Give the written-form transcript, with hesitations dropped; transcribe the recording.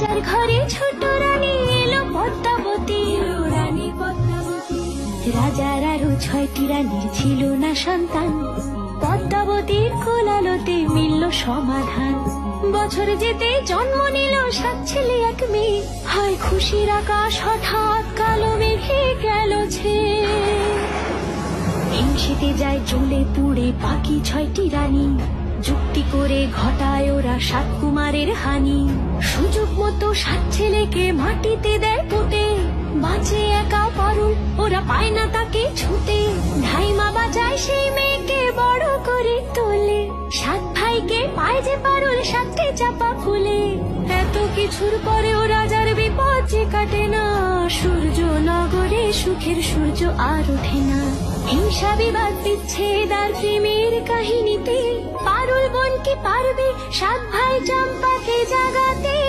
রাজার ঘরে ছোট রানী এলো পদ্মাবতী, রানী পদ্মাবতী। রাজার আরো 6টি রানীর ছিল না সন্তান, পদ্মাবতীর কোলালোতে মিলল সমাধান। বছর যেতে জন্ম নিল 7 ছেলে 1 মেয়ে, হয় খুশির আকাশ হঠাৎ কালো মেঘে গেল ছেয়ে। হিংসেতে যায় জ্বলে পুড়ে বাকি 6টি রানী, যুক্তি করে ঘটায় ওরা 7 কুমারের হানি। সুযোগ মতো 7 ছেলেকে মাটিতে দেয় পুঁতে, বাঁচে একা পারুল, ওরা পায় না তাকে ছুতে। ধাইমা বাজায় সেই মেয়েকে বড় করে তোলে, 7 ভাইকে পায় যে পারুল 7টে চাপা ফুলে। এত কিছুর পরেও রাজার বিপদ যে কাটে না, সূর্য নগরে সুখের সূর্য আর ওঠে না। হিংসা বিবাদ বিচ্ছেদ আর প্রেমের কাহিনীতে পারুল বোন কি পারবে 7 ভাই চম্পাকে জাগাতে?